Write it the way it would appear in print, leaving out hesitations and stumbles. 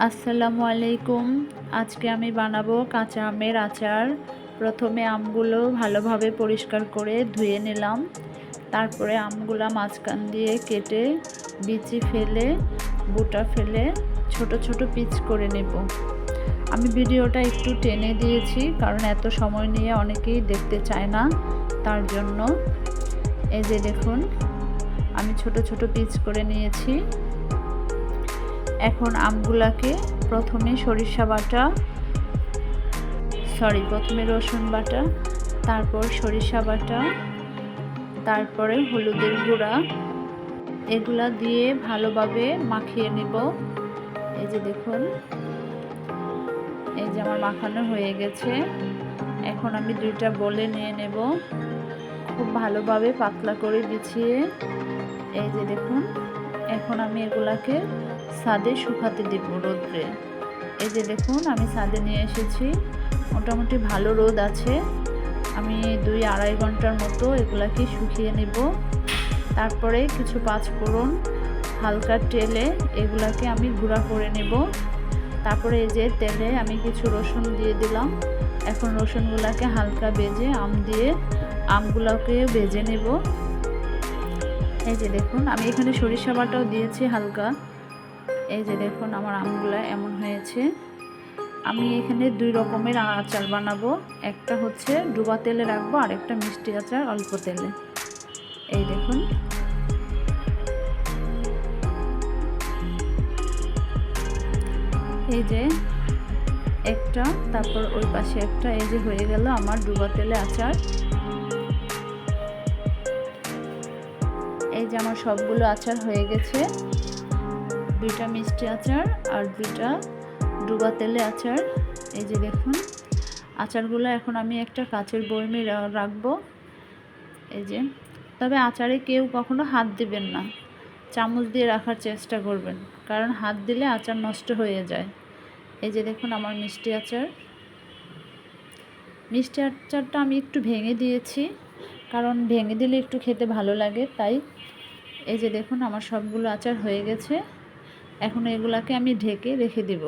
আসসালামু আলাইকুম। আজকে আমি বানাবো কাঁচা আমের আচার। প্রথমে আমগুলো ভালোভাবে পরিষ্কার করে ধুয়ে নিলাম। তারপরে আমগুলো মাঝখান দিয়ে কেটে বিচি ফেলে বোটা ফেলে ছোট ছোট পিস করে নেব। আমি ভিডিওটা একটু টেনে দিয়েছি কারণ এত সময় নিয়ে অনেকেই দেখতে চায় না, তার জন্য। এই যে দেখুন, আমি ছোট ছোট পিস করে নিয়েছি। এখন আমগুলাকে প্রথমে রসুন বাটা, তারপর সরিষা বাটা, তারপরে হলুদের গুঁড়া, এগুলা দিয়ে ভালোভাবে মাখিয়ে নেব। এই যে দেখুন, এই যে আমার মাখানো হয়ে গেছে। এখন আমি দুইটা বলে নিয়ে নেব, খুব ভালোভাবে পাতলা করে বিছিয়ে। এই যে দেখুন, এখন আমি এগুলাকে ছাদে শুকাতে দেব রোদ্রে। এই যে দেখুন, আমি ছাদে নিয়ে এসেছি, মোটামুটি ভালো রোদ আছে। আমি 2-2.5 ঘন্টার মতো এগুলাকে শুকিয়ে নেব। তারপরে কিছু পাঁচফোড়ন হালকা তেলে এগুলাকে আমি গুঁড়া করে নেব। তারপরে এই যে তেলে আমি কিছু রসুন দিয়ে দিলাম। এখন রসুনগুলাকে হালকা ভেজে আমগুলোকে ভেজে নেব। এই যে দেখুন, আমি এখানে সরিষা বাটাও দিয়েছি হালকা। এই যে দেখুন, আমার আমগুলো এমন হয়েছে। আমি এখানে 2 রকমের আচার বানাবো, একটা হচ্ছে ডুবা তেলে রাখবো আর একটা মিষ্টি আচার অল্প তেলে। এই দেখুন, এই যে একটা, তারপর ওই পাশে একটা। এই যে হয়ে গেল আমার ডুবা তেলে আচার। এই যে আমার সবগুলো আচার হয়ে গেছে, 2টা মিষ্টি আচার আর 2টা ডুবা তেলে আচার। এই যে দেখুন, আচারগুলো এখন আমি একটা কাচের বয়মে রাখবো। এই যে, তবে আচারে কেউ কখনো হাত দিবেন না, চামচ দিয়ে রাখার চেষ্টা করবেন, কারণ হাত দিলে আচার নষ্ট হয়ে যায়। এই যে দেখুন, আমার মিষ্টি আচারটা আমি একটু ভেঙে দিয়েছি, কারণ ভেঙে দিলে একটু খেতে ভালো লাগে, তাই। এই যে দেখুন, আমার সবগুলো আচার হয়ে গেছে। এখন এগুলাকে আমি ঢেকে রেখে দেব।